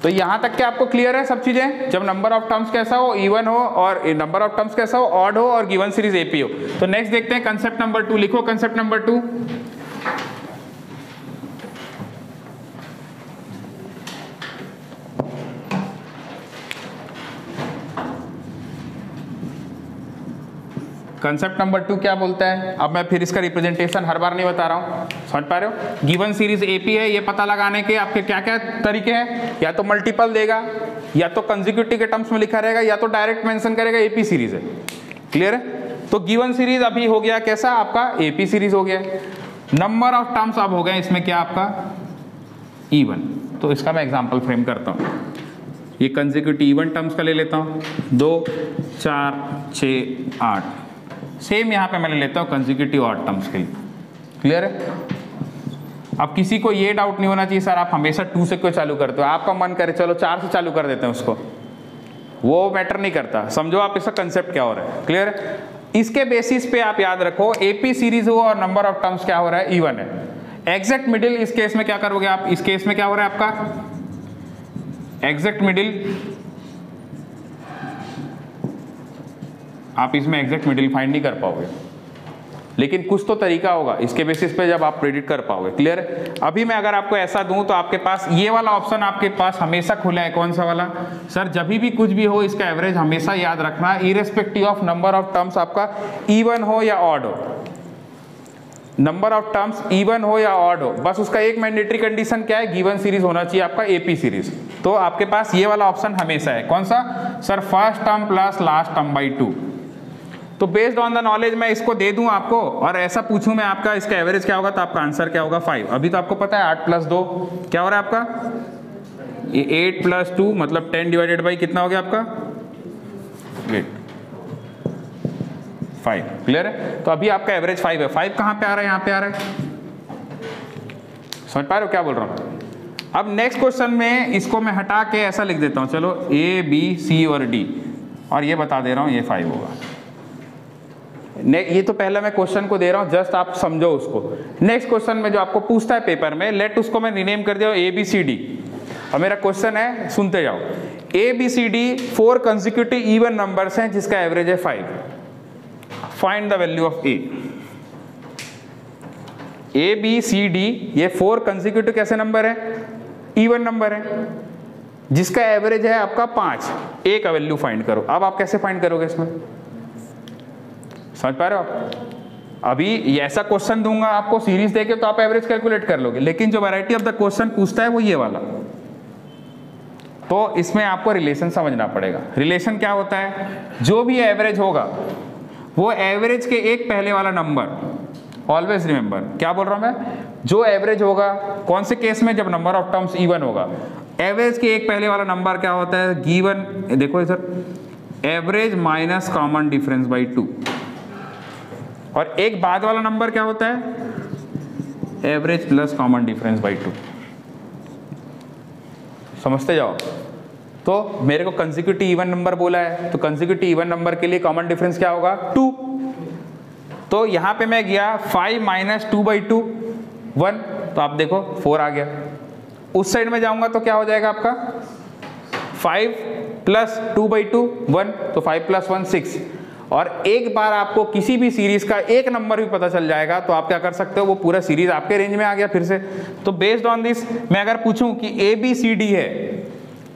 तो यहां तक क्या आपको क्लियर है सब चीजें? जब नंबर ऑफ टर्म्स कैसा हो, इवन हो, और नंबर ऑफ टर्म्स कैसा हो, ऑड हो, और गिवन सीरीज एपी हो। तो नेक्स्ट देखते हैं कंसेप्ट नंबर 2। लिखो कंसेप्ट नंबर 2। कंसेप्ट नंबर 2 क्या बोलता है? अब मैं फिर इसका रिप्रेजेंटेशन हर बार नहीं बता रहा हूं, समझ पा रहे हो? गिवन सीरीज एपी है, ये पता लगाने के आपके क्या क्या तरीके हैं? या तो मल्टीपल देगा, या तो कंसेक्यूटिव के टर्म्स में लिखा रहेगा, या तो डायरेक्ट मेंशन करेगा एपी सीरीज है। क्लियर है? तो गिवन सीरीज अभी हो गया कैसा आपका? एपी सीरीज हो गया। नंबर ऑफ टर्म्स अब हो गए इसमें क्या आपका? इवन। तो इसका मैं एग्जाम्पल फ्रेम करता हूँ। ये कंसेक्यूटिव इवन टर्म्स का ले लेता हूँ, 2 4 6 8। सेम यहाँ पे मैं ले लेता हूँ कंसेक्यूटिव ऑड टर्म्स के लिए। क्लियर है? अब किसी को ये डाउट नहीं होना चाहिए सर आप हमेशा 2 से क्यों चालू करते हो? आपका मन करे चलो 4 से चालू कर देते हैं उसको, वो मैटर नहीं करता। समझो आप इसका कंसेप्ट क्या हो रहा है। क्लियर है? इसके बेसिस पे आप याद रखो एपी सीरीज हो और नंबर ऑफ टर्म्स क्या हो रहा है? इवन है। एग्जैक्ट मिडिल इस केस में क्या करोगे आप? इस केस में क्या हो रहा है आपका? एग्जैक्ट मिडिल, आप इसमें एग्जैक्ट मिडिल फाइंड नहीं कर पाओगे, लेकिन कुछ तो तरीका होगा इसके बेसिस पे जब आप प्रेडिक्ट कर पाओगे। क्लियर है? अभी मैं अगर आपको ऐसा दूं तो आपके पास ये वाला ऑप्शन आपके पास हमेशा खुला है। कौन सा वाला? सर जब भी कुछ भी हो इसका एवरेज हमेशा याद रखना, irrespective of number of terms आपका इवन हो या ऑड हो। नंबर ऑफ टर्म्स इवन हो या ऑड हो, बस उसका एक मैंडेटरी कंडीशन क्या है? गिवन सीरीज होना चाहिए आपका एपी सीरीज। तो आपके पास ये वाला ऑप्शन हमेशा है। कौन सा? Sir first term plus last term by 2। तो बेस्ड ऑन द नॉलेज मैं इसको दे दूं आपको और ऐसा पूछूं मैं आपका इसका एवरेज क्या होगा, तो आपका आंसर क्या होगा? 5। अभी तो आपको पता है 8 + 2 क्या हो रहा है आपका? ये 8 + 2 मतलब 10 डिवाइडेड बाई कितना हो गया आपका? 8 5। क्लियर है? तो अभी आपका एवरेज 5 है। 5 कहां पे आ रहा है? यहां पे आ रहा है। समझ पा रहे हो क्या बोल रहा हूं? अब नेक्स्ट क्वेश्चन में इसको मैं हटा के ऐसा लिख देता हूं, चलो A B C और D, और ये बता दे रहा हूं ये 5 होगा। ये तो पहले मैं क्वेश्चन को दे रहा हूं, जस्ट आप समझो उसको। नेक्स्ट क्वेश्चन में जो आपको पूछता है पेपर में, लेट उसको मैं रीनेम कर दिया ABCD, और मेरा क्वेश्चन है, सुनते जाओ। ABCD 4 कंसेक्यूटिव इवन नंबर्स हैं जिसका एवरेज है 5। Find the value of A। ABCD ये 4 कंसेक्यूटिव कैसे नंबर है? इवन नंबर है जिसका एवरेज है आपका 5। A का वैल्यू फाइंड करो। अब आप कैसे फाइंड करोगे इसमें? समझ पा रहे हो आप? अभी ऐसा क्वेश्चन दूंगा आपको सीरीज देके तो आप एवरेज कैलकुलेट कर लोगे, लेकिन जो वैरायटी ऑफ द क्वेश्चन पूछता है वो ये वाला, तो इसमें आपको रिलेशन समझना पड़ेगा। रिलेशन क्या होता है? जो भी एवरेज होगा वो एवरेज के एक पहले वाला नंबर, ऑलवेज रिमेंबर क्या बोल रहा हूं मैं, जो एवरेज होगा कौन से केस में? जब नंबर ऑफ टर्म्स इवन होगा। एवरेज के एक पहले वाला नंबर क्या होता है? गिवन, देखो sir, average minus common difference by 2। और एक बाद वाला नंबर क्या होता है? Average plus common difference by 2। समझते जाओ। तो मेरे को कंसेक्यूटिव इवन नंबर बोला है, तो कंसेक्यूटिव इवन नंबर के लिए कॉमन डिफरेंस क्या होगा? 2। तो यहां पे मैं गया 5 - 2/2 1, तो आप देखो 4 आ गया। उस साइड में जाऊंगा तो क्या हो जाएगा आपका? 5 + 2/2 1, तो 5 + 1 6। और एक बार आपको किसी भी सीरीज का एक नंबर भी पता चल जाएगा तो आप क्या कर सकते हो? वो पूरा सीरीज आपके रेंज में आ गया फिर से। तो बेस्ड ऑन दिस मैं अगर पूछूं कि ABCD है,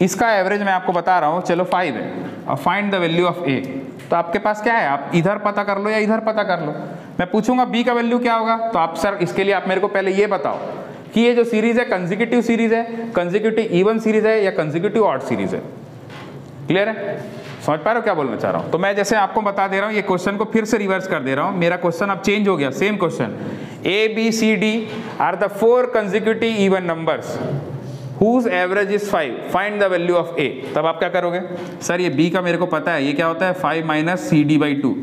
इसका एवरेज मैं आपको बता रहा हूं, चलो 5 है, और find the value of A, तो आपके पास क्या है? आप इधर पता कर लो या इधर पता कर लो। मैं पूछूंगा B का वैल्यू क्या होगा, तो आप सर इसके लिए आप मेरे को पहले ये बताओ कि ये जो सीरीज है कंसेक्यूटिव सीरीज है, कंसेक्यूटिव इवन सीरीज है, या कंसेक्यूटिव ऑड सीरीज है। क्लियर है? समझ पा रहे हो क्या बोलना चाह रहा हूं? तो मैं जैसे आपको बता दे रहा हूं, ये क्वेश्चन को फिर से रिवर्स कर दे रहा हूं। मेरा क्वेश्चन अब चेंज हो गया, same question. ABCD are the 4 consecutive even numbers whose average is 5, find the value of A। तब आप क्या करोगे? सर ये B का मेरे को पता है, ये क्या होता है? 5 - CD/2।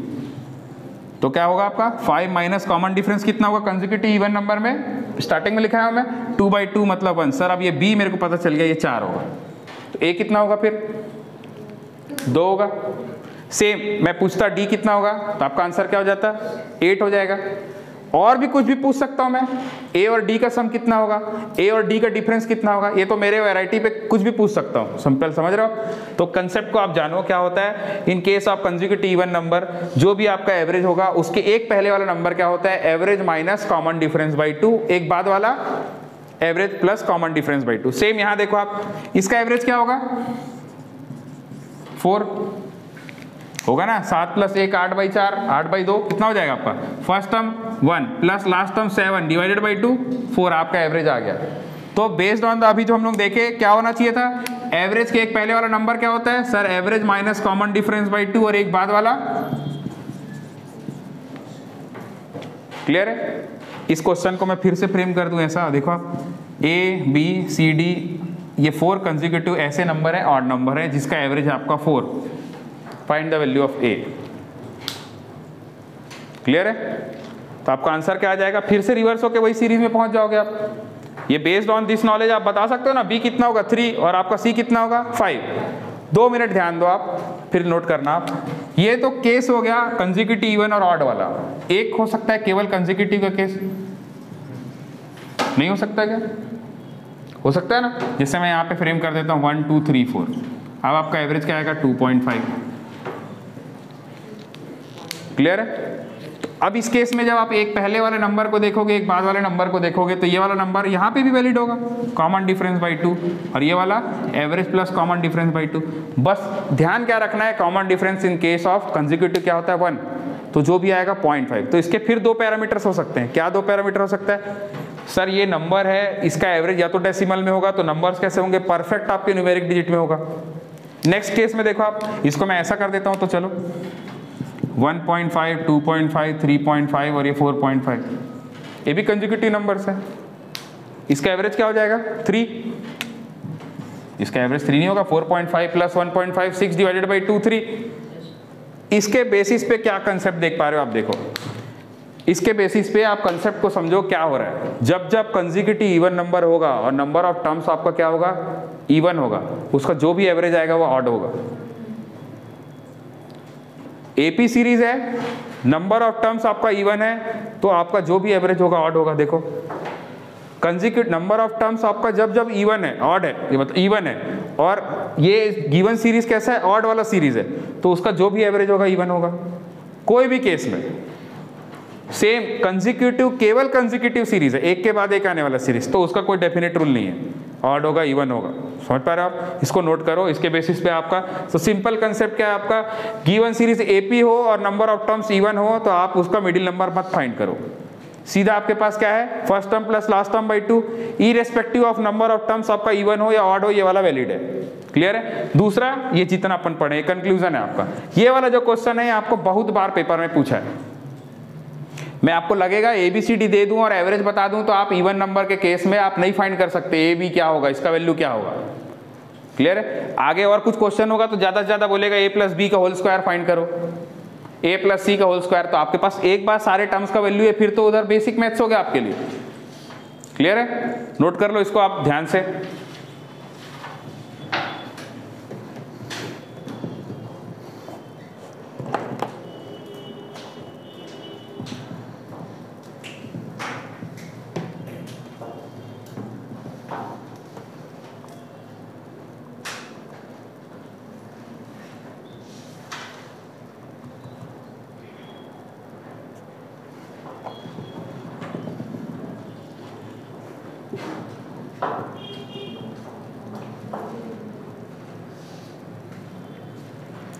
तो क्या होगा आपका? 5 माइनस कॉमन डिफरेंस कितना होगा कंसेक्यूटिव इवन नंबर में? स्टार्टिंग में लिखा है मैं 2/2 मतलब 1। सर अब ये B मेरे को पता चल गया, ये 4 होगा, तो A कितना होगा? फिर 2 होगा। सेम मैं पूछता D कितना होगा, तो आपका आंसर क्या हो जाता? 8 हो जाएगा। और भी कुछ भी पूछ सकता हूं मैं, ए और डी का सम कितना होगा, ए और डी का डिफरेंस कितना होगा, ये तो मेरे वैरायटी पे कुछ भी पूछ सकता हूं। सिंपल, समझ रहे हो? तो कंसेप्ट को आप जानो क्या होता है। In case of consecutive even number, जो भी आपका एवरेज होगा उसके एक पहले वाला नंबर क्या होता है, average minus common difference by 2, एक बाद वाला average plus common difference by 2। Same यहां देखो आप, इसका एवरेज क्या होगा, 4 होगा ना, 7 प्लस 1 8/4, 8/2 कितना हो जाएगा आपका, first term 1 plus last term 7 divided by 2, 4 आपका एवरेज आ गया। तो बेस्ड ऑन द अभी जो हम लोग देखे क्या होना चाहिए था, एवरेज के एक पहले वाला नंबर क्या होता है sir, average minus common difference by 2 और एक बाद वाला। क्लियर है? इस क्वेश्चन को मैं फिर से फ्रेम कर दूं ऐसा, देखो आप, ए बी सी डी ये 4 कंसेक्यूटिव ऐसे नंबर है, ऑड नंबर है, जिसका एवरेज है आपका 4। Find the value of A. Clear है? तो आपका आंसर क्या आ जाएगा, फिर से रिवर्स होके वही सीरीज में पहुंच जाओगे आप। ये बेस्ड ऑन दिस नॉलेज आप बता सकते हो ना, बी कितना होगा 3 और आपका सी कितना होगा 5। 2 मिनट ध्यान दो आप, फिर नोट करना आप। ये तो केस हो गया कंसेक्यूटिव इवन और ऑड वाला। एक हो सकता है केवल कंसेक्यूटिव का केस, नहीं हो सकता क्या, हो सकता है ना। जैसे मैं यहाँ पे फ्रेम कर देता हूँ 1 2 3 4, अब आपका एवरेज क्या आएगा 2.5। क्लियर है? अब इस केस में जब आप एक पहले वाले नंबर को देखोगे एक बाद वाले नंबर को देखोगे, तो ये वाला नंबर यहाँ पे भी वैलिड होगा, कॉमन डिफरेंस बाई 2, और ये वाला average plus common difference by 2। बस ध्यान क्या रखना है, common difference in case of consecutive क्या होता है 1, तो जो भी आएगा 0.5। तो इसके फिर 2 पैरामीटर्स हो सकते हैं। क्या 2 पैरामीटर हो सकता है सर, ये नंबर है, इसका एवरेज या तो डेसिमल में होगा, तो नंबर्स कैसे होंगे, परफेक्ट आपके न्यूमेरिक डिजिट में होगा। नेक्स्ट केस में देखो आप, इसको मैं ऐसा कर देता हूं, तो चलो 1.5 2.5 3.5 और ये 4.5, ये भी कंसेक्यूटिव नंबर्स है। इसका एवरेज क्या हो जाएगा 3, इसका एवरेज 3 नहीं होगा, 4.5 प्लस 1.5 6 डिवाइडेड बाई 2 3। इसके बेसिस पे क्या कंसेप्ट देख पा रहे हो आप, देखो इसके बेसिस पे आप कंसेप्ट को समझो क्या हो रहा है। जब जब कंसेक्यूटिव इवन नंबर होगा और नंबर ऑफ टर्म्स आपका क्या होगा, इवन होगा, उसका जो भी एवरेज आएगा वो ऑड होगा। एपी सीरीज है, नंबर ऑफ टर्म्स आपका इवन है, तो आपका जो भी एवरेज होगा ऑड होगा। देखो कंसेक्यूटिव नंबर ऑफ टर्म्स आपका जब जब इवन है, ऑड है, ये मतलब इवन है, और ये गिवन सीरीज कैसा है, ऑड वाला सीरीज है, तो उसका जो भी एवरेज होगा इवन होगा कोई भी केस में। सेम कंसेक्यूटिव केवल कंसेक्यूटिव सीरीज है, एक के बाद एक आने वाला सीरीज, तो उसका कोई डेफिनेट रूल नहीं है, ऑड होगा इवन होगा। समझ पा रहे हो आप? इसको नोट करो, इसके बेसिस पे आपका तो सिंपल कंसेप्ट क्या है आपका, गिवन सीरीज एपी हो और नंबर ऑफ टर्म्स इवन हो, तो आप उसका मिडिल नंबर मत फाइंड करो, सीधा आपके पास क्या है, first term plus last term by 2, irrespective of number of terms आपका इवन हो या ऑड हो, ये वाला वैलिड है। क्लियर है? दूसरा, ये जितना अपन पढ़े कंक्लूजन है आपका, ये वाला जो क्वेश्चन है आपको बहुत बार पेपर में पूछा है। मैं आपको लगेगा ABCD दे दूं और एवरेज बता दूं, तो आप इवन नंबर के केस में आप नहीं फाइंड कर सकते ए बी क्या होगा, इसका वैल्यू क्या होगा। क्लियर है? आगे और कुछ क्वेश्चन होगा तो ज्यादा से ज्यादा बोलेगा A प्लस बी का होल स्क्वायर फाइंड करो, A प्लस सी का होल स्क्वायर, तो आपके पास एक बार सारे टर्म्स का वैल्यू है, फिर तो उधर बेसिक मैथ्स हो गया आपके लिए। क्लियर है? नोट कर लो इसको आप ध्यान से।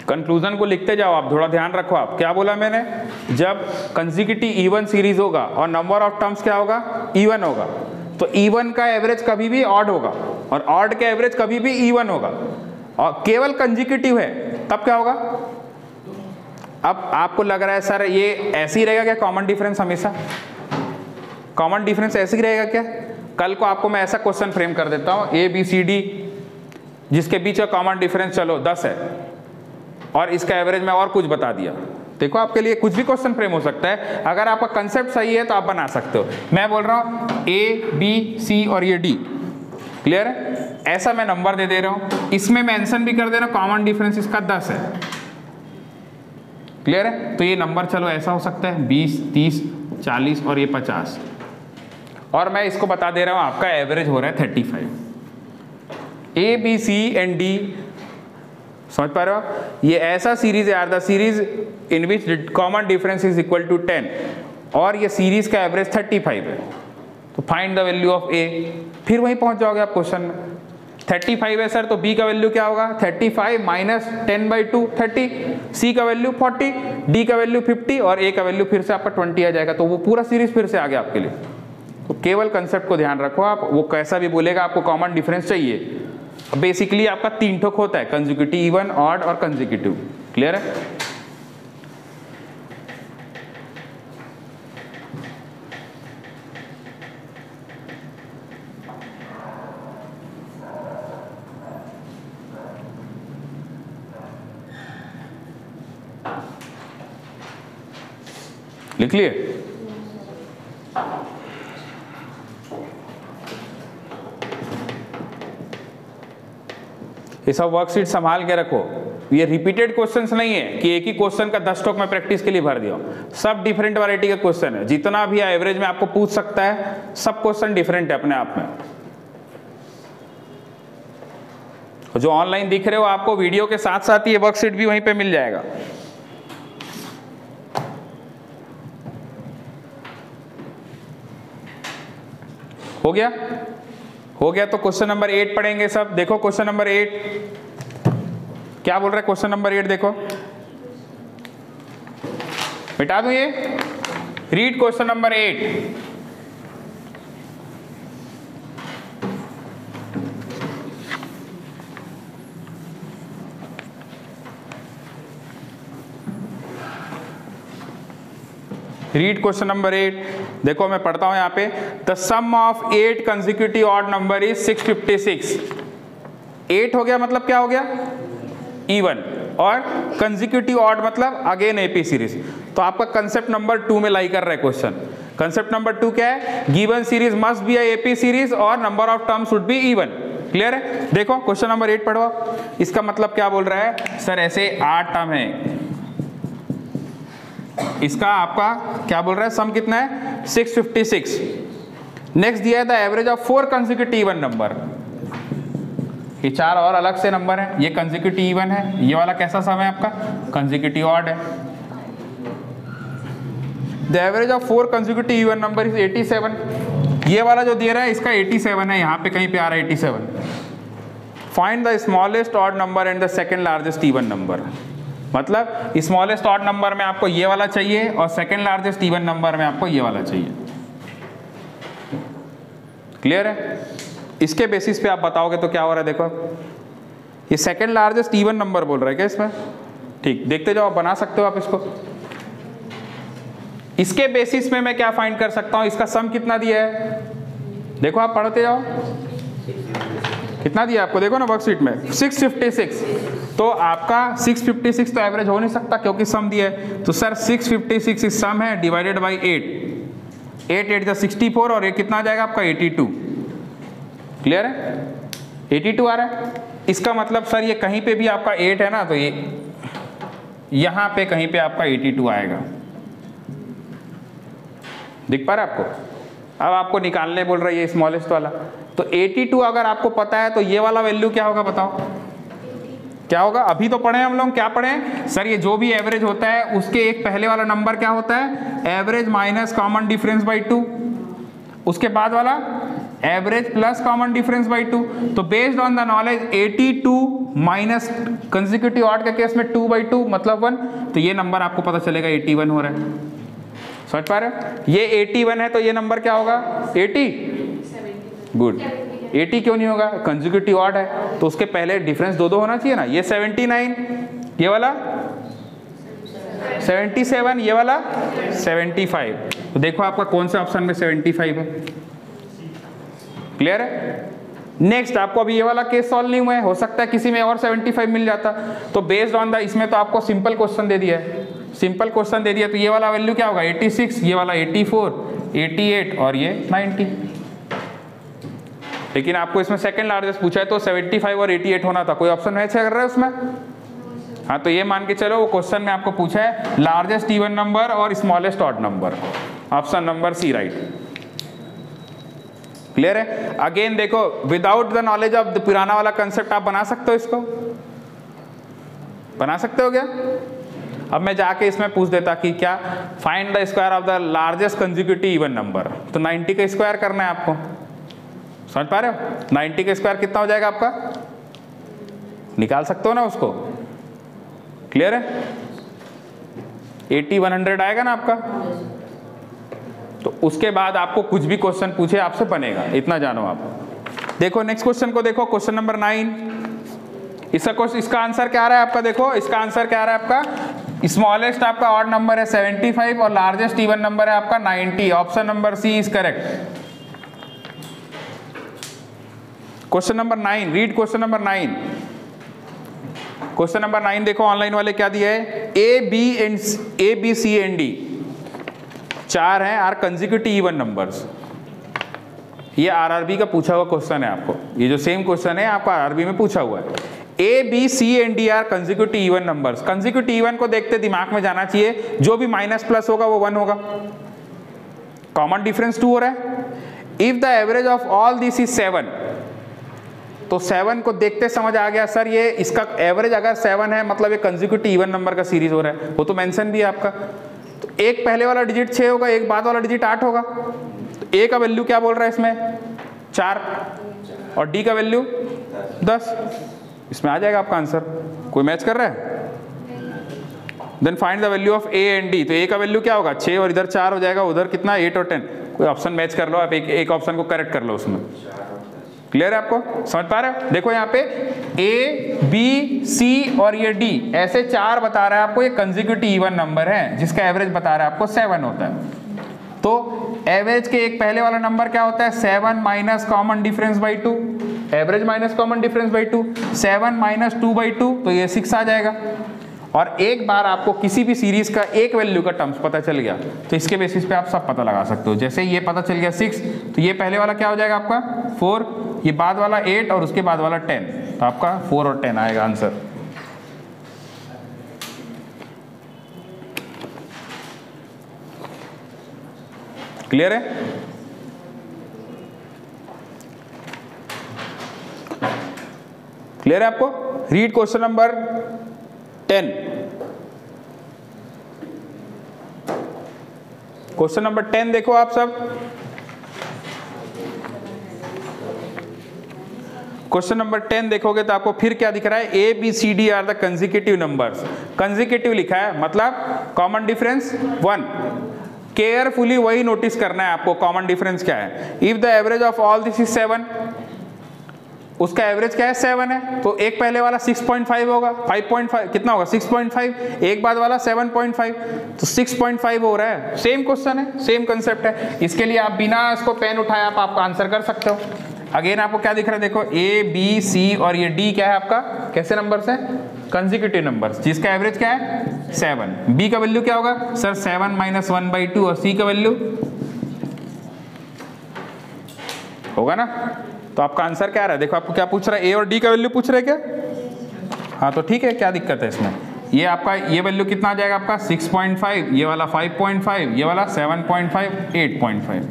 कंक्लूजन को लिखते जाओ आप, थोड़ा ध्यान रखो आप। क्या बोला मैंने, जब कंसेक्यूटिव इवन सीरीज होगा और नंबर ऑफ टर्म्स क्या होगा, इवन होगा, तो इवन का एवरेज कभी भी ऑड होगा और ऑड का एवरेज कभी भी इवन होगा, और केवल कंसेक्यूटिव है तब क्या होगा। अब आपको लग रहा है सर ये ऐसे ही रहेगा क्या, कॉमन डिफरेंस हमेशा कॉमन डिफरेंस ऐसे ही रहेगा क्या। कल को आपको मैं ऐसा क्वेश्चन फ्रेम कर देता हूं, ABCD जिसके बीच का कॉमन डिफरेंस चलो 10 है और इसका एवरेज मैं और कुछ बता दिया। देखो आपके लिए कुछ भी क्वेश्चन फ्रेम हो सकता है, अगर आपका कंसेप्ट सही है तो आप बना सकते हो। मैं बोल रहा हूं A B C और ये D, क्लियर है, ऐसा मैं नंबर दे रहा हूं, इसमें मेंशन भी कर दे रहा हूं कॉमन डिफरेंस इसका 10 है। क्लियर है? तो ये नंबर चलो ऐसा हो सकता है 20, 30, 40 और ये 50, और मैं इसको बता दे रहा हूँ आपका एवरेज हो रहा है 35। A B C and D, समझ पा रहे हो आप? ये ऐसा सीरीज है यार, the series in which common difference is equal to 10, और ये सीरीज का एवरेज 35 है। तो find the value of A, फिर वहीं पहुंच जाओगे आप क्वेश्चन में। 35 है सर, तो बी का वैल्यू क्या होगा? 35 माइनस 10/2 30, सी का वैल्यू 40, डी का वैल्यू 50 और ए का वैल्यू फिर से आपका 20 आ जाएगा। तो वो पूरा सीरीज फिर से आ गया आपके लिए। तो केवल कंसेप्ट को ध्यान रखो आप, वो कैसा भी बोलेगा आपको कॉमन डिफरेंस चाहिए। बेसिकली आपका 3 ठोक होता है, कंसेक्यूटिव, इवन, ऑड और कंसेक्यूटिव। क्लियर है? लिख लिए? ये सब वर्कशीट संभाल के रखो। ये रिपीटेड क्वेश्चंस नहीं है कि एक ही क्वेश्चन का 10 टॉक में प्रैक्टिस के लिए भर दिया। सब डिफरेंट वैरायटी का क्वेश्चन है, जितना भी एवरेज में आपको पूछ सकता है, सब क्वेश्चन डिफरेंट है अपने आप में। जो ऑनलाइन दिख रहे हो आपको वीडियो के साथ साथ ये वर्कशीट भी वहीं पे मिल जाएगा। हो गया? हो गया तो क्वेश्चन नंबर 8 पढ़ेंगे सब। देखो क्वेश्चन नंबर 8 क्या बोल रहा है। क्वेश्चन नंबर 8 देखो, मिटा दूं ये? Read question number 8। Read question number 8। देखो मैं पढ़ता हूं यहां पे, the sum of 8 consecutive odd number is 656। 8 हो गया मतलब क्या हो गया? इवन, और कंसेक्यूटिव ऑड मतलब अगेन एपी सीरीज। तो आपका कंसेप्ट नंबर 2 में लाई कर रहा है क्वेश्चन। कंसेप्ट नंबर 2 क्या है? Given series must be a AP series और number of term should be even. Clear है? देखो क्वेश्चन नंबर 8 पढ़ो। इसका मतलब क्या बोल रहा है? सर ऐसे 8 टर्म है, इसका आपका क्या बोल रहा है? सम कितना है? 656। नेक्स्ट दिया है the average of 4 consecutive even number. ये 4 और अलग से नंबर है, ये कंसेक्यूटिव इवन है, ये वाला कैसा सम है आपका? कंसेक्यूटिव ऑड है। The average of 4 consecutive even number is 87। ये वाला जो दे रहा है इसका 87 है, यहाँ पे कहीं पे आ रहा है 87। Find the smallest odd number and the second largest even number. मतलब स्मॉलेस्ट ऑड नंबर में आपको ये वाला चाहिए और सेकेंड लार्जेस्ट इवन नंबर में आपको ये वाला चाहिए। क्लियर है? इसके बेसिस पे आप बताओगे तो क्या हो रहा है। देखो ये सेकेंड लार्जेस्ट इवन नंबर बोल रहा है क्या इसमें? ठीक, देखते जाओ, बना सकते हो आप इसको। इसके बेसिस में मैं क्या फाइंड कर सकता हूं? इसका सम कितना दिया है? देखो आप पढ़ते जाओ, कितना दिया आपको? देखो ना वर्कशीट में 656। तो आपका 656 तो एवरेज हो नहीं सकता क्योंकि सम दिया है। तो सर 656 इस सम है डिवाइडेड बाई 8, 8 8 64 और ये कितना आ जाएगा आपका? 82। क्लियर है? 82 आ रहा है। इसका मतलब सर ये कहीं पे भी आपका 8 है ना, तो ये यहां पे कहीं पे आपका 82 आएगा। दिख पा रहा है आपको? अब आपको निकालने बोल रही है स्मॉलेस्ट वाला। तो 82 अगर आपको पता है तो ये वाला वैल्यू क्या होगा बताओ? क्या होगा? अभी तो पढ़े हम लोग, क्या पढ़े सर? ये जो भी एवरेज होता है उसके एक पहले वाला नंबर क्या होता है? Average minus common difference by 2। उसके बाद वाला average plus common difference by 2। तो based on the knowledge 82 minus consecutive odd के केस में 2/2 मतलब 1। तो ये नंबर आपको पता चलेगा 81 हो रहा है। समझ पा रहे हो? ये 81 है तो ये नंबर क्या होगा? 80। गुड। 80 क्यों नहीं होगा? कंसेक्यूटिव ऑड है तो उसके पहले डिफरेंस 2 होना चाहिए ना। ये 79, ये वाला 77, ये वाला 75। तो देखो आपका कौन सा ऑप्शन में 75 है। क्लियर है? नेक्स्ट आपको अभी ये वाला केस सॉल्व नहीं हुआ है, हो सकता है किसी में और 75 मिल जाता। तो बेस्ड ऑन द, इसमें तो आपको सिंपल क्वेश्चन दे दिया है, सिंपल क्वेश्चन दे दिया। तो ये वाला वैल्यू क्या होगा? 86, ये वाला 84, 88 और ये 90। लेकिन आपको इसमें सेकंड लार्जेस्ट पूछा है तो 75 और 88 होना था। कोई ऑप्शन मैच कर रहा है उसमें? हाँ, तो ये मान के चलो वो क्वेश्चन में आपको पूछा है लार्जेस्ट इवन नंबर और smallest odd number, option number C right. Clear है? अगेन देखो, without the knowledge of the पुराना वाला कंसेप्ट आप बना सकते हो, इसको बना सकते हो क्या? अब मैं जाके इसमें पूछ देता कि क्या find the square of the largest consecutive even number, तो 90 का स्क्वायर करना है आपको। समझ पा रहे हो? 90 का स्क्वायर कितना हो जाएगा आपका, निकाल सकते हो ना उसको। क्लियर है? 80 100 आएगा ना आपका। तो उसके बाद आपको कुछ भी क्वेश्चन पूछे आपसे बनेगा, इतना जानो आप। देखो नेक्स्ट क्वेश्चन को देखो, क्वेश्चन नंबर 9। इसका आंसर क्या आ रहा है आपका? देखो इसका आंसर क्या आ रहा है आपका, स्मॉलेस्ट आपका ऑड नंबर है 75 और लार्जेस्ट इवन नंबर है आपका 90। Option number C is correct. Question number 9, read question number 9। Question number 9 देखो ऑनलाइन वाले क्या दिया है, A B C and D 4 हैं आर कंसेक्यूटिव इवन नंबर्स। ये आरआरबी का पूछा हुआ क्वेश्चन है आपको, ये जो सेम क्वेश्चन है आपका आरआरबी में पूछा हुआ है। A B C and D are consecutive even numbers. Consecutive even को देखते दिमाग में जाना चाहिए, जो भी माइनस प्लस होगा वो 1 होगा। कॉमन डिफरेंस 2 हो रहा है। If the average of all this is 7, तो 7 को देखते समझ आ गया सर ये इसका एवरेज अगर 7 है मतलब ये कंसेक्यूटिव इवन नंबर का सीरीज हो रहा है, वो तो मेंशन भी है आपका। तो एक पहले वाला डिजिट 6 होगा, एक बाद वाला डिजिट 8 होगा। तो ए का वैल्यू क्या बोल रहा है इसमें 4 और डी का वैल्यू 10। इसमें आ जाएगा आपका आंसर। कोई मैच कर रहा है? Then find the value of A and D. तो ए का वैल्यू क्या होगा 6 और इधर 4 हो जाएगा, उधर कितना 8 और 10। कोई ऑप्शन मैच कर लो आप, एक ऑप्शन को करेक्ट कर लो उसमें। क्लियर है आपको? समझ पा रहे हो? देखो यहाँ पे ए बी सी और ये डी ऐसे 4 बता रहा है आपको, ये कंसेक्यूटिव इवन नंबर है जिसका एवरेज बता रहा है आपको 7 होता है। तो एवरेज के एक पहले वाला नंबर क्या होता है 7 minus common difference by 2, average minus common difference by 2, 7 minus 2 by 2, तो ये 6 आ जाएगा। और एक बार आपको किसी भी सीरीज का एक वैल्यू का टर्म्स पता चल गया तो इसके बेसिस पे आप सब पता लगा सकते हो। जैसे ये पता चल गया 6, तो ये पहले वाला क्या हो जाएगा आपका 4, ये बाद वाला 8 और उसके बाद वाला 10, तो आपका 4 और 10 आएगा आंसर। क्लियर है? क्लियर है आपको? Read question number 10। Question number 10 देखो आप सब। क्वेश्चन नंबर 10 देखोगे तो आपको फिर क्या दिख रहा है, A B C D are the consecutive numbers. Consecutive लिखा है मतलब कॉमन डिफरेंस 1। केयरफुली वही नोटिस करना है आपको कॉमन डिफरेंस क्या है। If the average of all this is 7, उसका एवरेज क्या है 7 है, तो एक पहले वाला 6.5 होगा, 5.5 कितना होगा 6.5, एक बाद वाला 7.5, तो 6.5 हो रहा है। सेम क्वेश्चन है, सेम कंसेप्ट है। इसके लिए आप बिना इसको पेन उठाए आप आंसर कर सकते हो। अगेन आपको क्या दिख रहा है, देखो ए बी सी और ये डी क्या है आपका, कैसे नंबर्स है कंसेक्यूटिव नंबर्स, जिसका एवरेज क्या है 7। बी का वैल्यू क्या होगा सर 7 माइनस 1/2 और सी का वैल्यू होगा ना। तो आपका आंसर क्या रहा है, देखो आपको क्या पूछ रहा है, ए और डी का वैल्यू पूछ रहे हैं क्या। हाँ तो ठीक है, क्या दिक्कत है इसमें। ये आपका ये वैल्यू कितना आ जाएगा आपका 6.5, ये वाला 5.5, ये वाला 7.5, 8.5।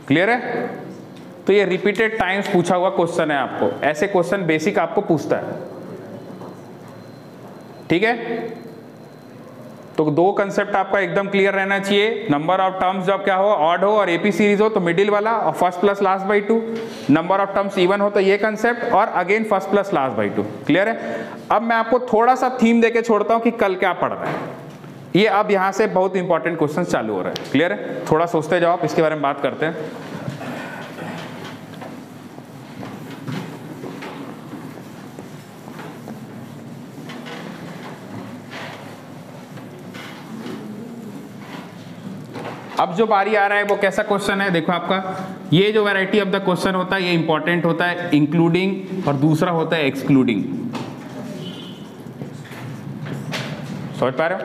क्लियर है? तो ये रिपीटेड टाइम्स पूछा हुआ क्वेश्चन है आपको, ऐसे क्वेश्चन बेसिक आपको पूछता है। ठीक है, तो दो कंसेप्ट आपका एकदम क्लियर रहना चाहिए। नंबर ऑफ टर्म्स जब क्या हो ऑड हो और एपी सीरीज हो तो मिडिल वाला और first plus last by 2, number of terms even हो तो ये कंसेप्ट और again first plus last by 2। Clear है? अब मैं आपको थोड़ा सा थीम देके छोड़ता हूं कि कल क्या पढ़ रहा है। ये अब यहां से बहुत इंपॉर्टेंट क्वेश्चन चालू हो रहा है। क्लियर है? थोड़ा सोचते जाओ, इसके बारे में बात करते हैं। अब जो बारी आ रहा है वो कैसा क्वेश्चन है, देखो आपका ये जो वैरायटी ऑफ द क्वेश्चन होता है ये इंपॉर्टेंट होता है, इंक्लूडिंग, और दूसरा होता है एक्सक्लूडिंग। समझ पा रहे हो?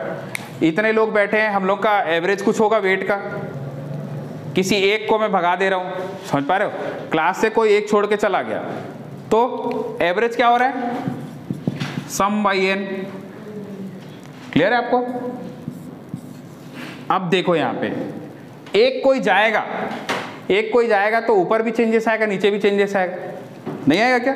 इतने लोग बैठे हैं, हम लोग का एवरेज कुछ होगा वेट का, किसी एक को मैं भगा दे रहा हूं। समझ पा रहे हो? क्लास से कोई एक छोड़ के चला गया तो एवरेज क्या हो रहा है सम बाई एन। क्लियर है आपको? अब देखो यहां पे एक कोई जाएगा तो ऊपर भी चेंजेस आएगा, नीचे भी चेंजेस आएगा, नहीं आएगा क्या?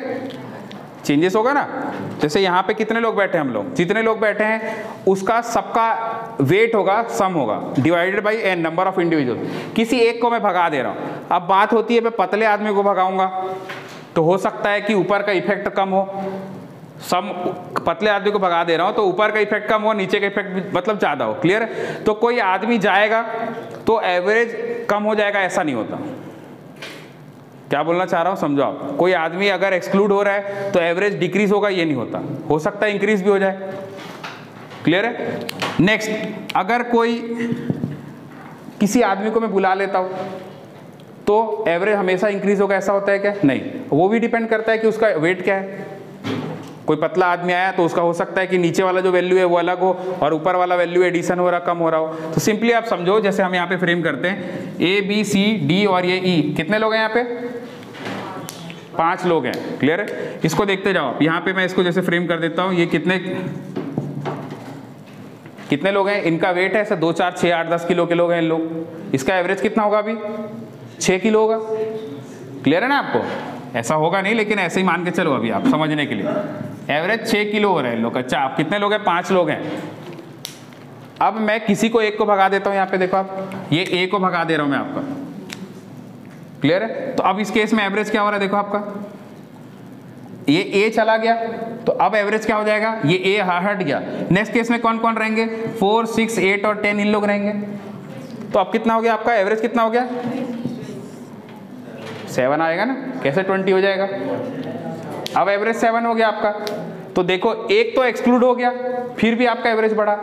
चेंजेस होगा ना। जैसे यहाँ पे कितने लोग बैठे हैं, हम लोग जितने लोग बैठे हैं उसका सबका वेट होगा, सम होगा, divided by N, number of individual. किसी एक को मैं भगा दे रहा हूँ। अब बात होती है मैं पतले आदमी को भगाऊंगा तो हो सकता है कि ऊपर का इफेक्ट कम हो, सम पतले आदमी को भगा दे रहा हूँ तो ऊपर का इफेक्ट कम हो, नीचे का इफेक्ट मतलब ज़्यादा हो। क्लियर है? तो कोई आदमी जाएगा तो एवरेज कम हो जाएगा, ऐसा नहीं होता। क्या बोलना चाह रहा हूँ समझो आप। कोई आदमी अगर एक्सक्लूड हो रहा है तो एवरेज डिक्रीज होगा, ये नहीं होता, हो सकता है इंक्रीज भी हो जाए। क्लियर है? नेक्स्ट, अगर कोई किसी आदमी को मैं बुला लेता हूँ तो एवरेज हमेशा इंक्रीज होगा, ऐसा होता है क्या? नहीं, वो भी डिपेंड करता है कि उसका वेट क्या है। कोई पतला आदमी आया तो उसका हो सकता है कि नीचे वाला जो वैल्यू है वो अलग हो और ऊपर वाला वैल्यू एडिशन हो रहा, कम हो रहा हो। तो सिंपली आप समझो, जैसे हम यहाँ पे फ्रेम करते हैं ए बी सी डी और ये ई, कितने लोग हैं यहाँ पे? 5 लोग हैं। क्लियर है? इसको देखते जाओ आप। यहाँ पे मैं इसको जैसे फ्रेम कर देता हूँ, ये कितने लोग हैं? इनका वेट है ऐसे 2 4 6 8 10 किलो के लोग हैं इन लोग। इसका एवरेज कितना होगा? अभी 6 किलो होगा। क्लियर है ना आपको? ऐसा होगा नहीं, लेकिन ऐसे ही मान के चलो अभी आप समझने के लिए। एवरेज 6 किलो हो रहा है इन लोग। अच्छा, आप कितने लोग हैं? 5 लोग हैं। अब मैं किसी को एक को भगा देता हूँ। यहाँ पे देखो आप, ये ए को भगा दे रहा हूँ मैं आपका। क्लियर है? तो अब इस केस में एवरेज क्या हो रहा है? देखो आपका ये ए चला गया तो अब एवरेज क्या हो जाएगा? ये ए हट गया। नेक्स्ट केस में कौन कौन रहेंगे? 4 6 8 और 10 इन लोग रहेंगे। तो अब कितना हो गया आपका? एवरेज कितना हो गया? 7 आएगा ना। कैसे 20 हो जाएगा? अब एवरेज 7 हो गया आपका। तो देखो एक तो एक्सक्लूड हो गया, फिर भी आपका एवरेज बढ़ा।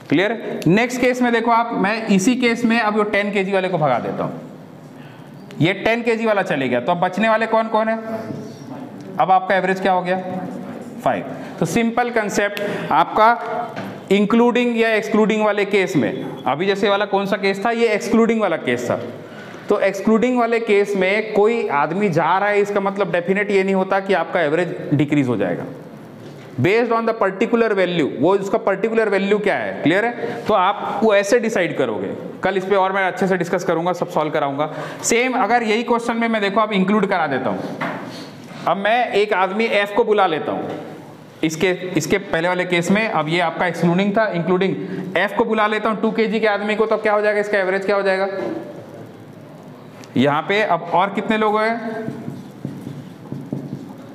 क्लियर? नेक्स्ट केस में देखो आप, मैं इसी केस में अब 10 kg वाले को भगा देता हूं। ये 10 kg वाला चले गया, तो अब बचने वाले कौन कौन है? अब आपका एवरेज क्या हो गया? 5। तो सिंपल कंसेप्ट आपका इंक्लूडिंग या एक्सक्लूडिंग वाले केस में। अभी जैसे वाला कौन सा केस था? ये एक्सक्लूडिंग वाला केस था। तो एक्सक्लूडिंग वाले केस में कोई आदमी जा रहा है, इसका मतलब डेफिनेट ये नहीं होता कि आपका एवरेज डिक्रीज हो जाएगा based on the particular value. वो उसका पर्टिकुलर वैल्यू क्या है? क्लियर है? तो आप वो ऐसे डिसाइड करोगे। कल इस पे और मैं अच्छे से डिस्कस करूंगा, सब सॉल्व कराऊंगा। सेम अगर यही क्वेश्चन में मैं देखो आप इंक्लूड करा देता हूं। अब मैं एक आदमी एफ को बुला लेता हूं इसके पहले वाले केस में। अब ये आपका एक्सक्लूडिंग था, इंक्लूडिंग एफ को बुला लेता हूं 2 kg के आदमी को, तो क्या हो जाएगा? इसका एवरेज क्या हो जाएगा? यहाँ पे अब और कितने लोग हैं?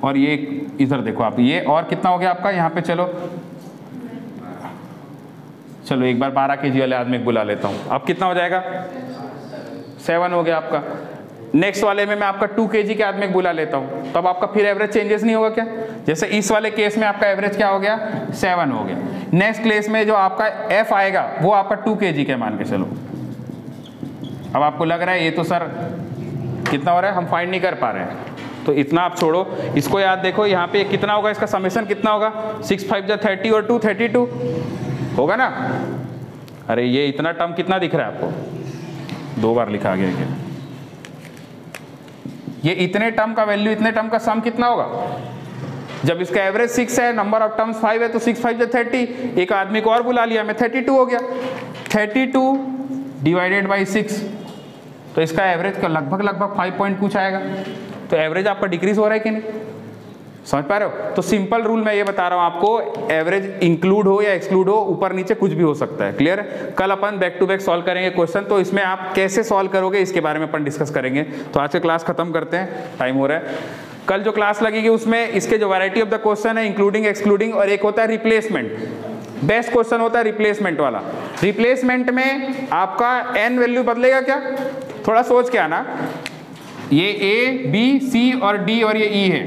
और ये इधर देखो आप, ये और कितना हो गया आपका? यहाँ पे चलो एक बार 12 kg वाले आदमी को बुला लेता हूँ। अब कितना हो जाएगा? 7 हो गया आपका। नेक्स्ट वाले में मैं आपका 2 kg के आदमी को बुला लेता हूँ, तब आपका फिर एवरेज चेंजेस नहीं होगा क्या? जैसे इस वाले केस में आपका एवरेज क्या हो गया? 7 हो गया। नेक्स्ट केस में जो आपका एफ आएगा वो आपका 2 kg के मान के चलो। अब आपको लग रहा है ये तो सर कितना हो रहा है, हम फाइंड नहीं कर पा रहे हैं, तो इतना आप छोड़ो, इसको याद देखो। यहाँ पे कितना होगा? इसका समेशन कितना होगा? 6 5 जा 30 और 2 32 होगा ना। अरे ये इतना टर्म कितना दिख रहा है आपको? 2 बार लिखा गया है। ये इतने टर्म का वैल्यू, इतने टर्म का सम कितना होगा? जब इसका एवरेज 6 है, नंबर ऑफ टर्म्स 5 है, तो 6 5 जा 30। एक आदमी को और बुला लिया मैं, 32 हो गया। 32 डिवाइडेड बाई 6, तो इसका एवरेज का लगभग 5 पॉइंट कुछ आएगा। तो एवरेज आपका डिक्रीज हो रहा है कि नहीं? समझ पा रहे हो? तो सिंपल रूल मैं ये बता रहा हूं आपको, एवरेज इंक्लूड हो या एक्सक्लूड हो, ऊपर नीचे कुछ भी हो सकता है। क्लियर है? कल अपन बैक टू बैक सॉल्व करेंगे क्वेश्चन, तो इसमें आप कैसे सॉल्व करोगे इसके बारे में अपन डिस्कस करेंगे। तो आज से क्लास खत्म करते हैं, टाइम हो रहा है। कल जो क्लास लगेगी उसमें इसके जो वैरायटी ऑफ द क्वेश्चन है, इंक्लूडिंग एक्सक्लूडिंग, और एक होता है रिप्लेसमेंट। बेस्ट क्वेश्चन होता है रिप्लेसमेंट वाला। रिप्लेसमेंट में आपका एन वैल्यू बदलेगा क्या? थोड़ा सोच के आना। ये ए बी सी और डी और ये ई है।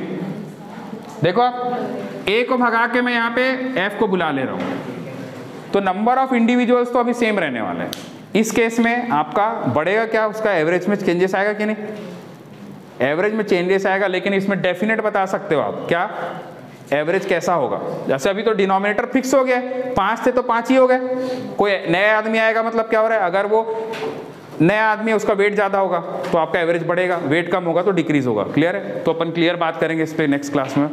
देखो आप, ए को भगा के मैं यहाँ पे एफ को बुला ले रहा हूँ, तो नंबर ऑफ इंडिविजुअल्स तो अभी सेम रहने वाले हैं। इस केस में आपका बढ़ेगा क्या? उसका एवरेज में चेंजेस आएगा कि नहीं? एवरेज में चेंजेस आएगा, लेकिन इसमें डेफिनेट बता सकते हो आप क्या एवरेज कैसा होगा। जैसे अभी तो डिनोमिनेटर फिक्स हो गया, 5 थे तो 5 ही हो गए। कोई नया आदमी आएगा मतलब क्या हो रहा है? अगर वो नया आदमी है, उसका वेट ज़्यादा होगा तो आपका एवरेज बढ़ेगा, वेट कम होगा तो डिक्रीज होगा। क्लियर है? तो अपन क्लियर बात करेंगे इस पर नेक्स्ट क्लास में।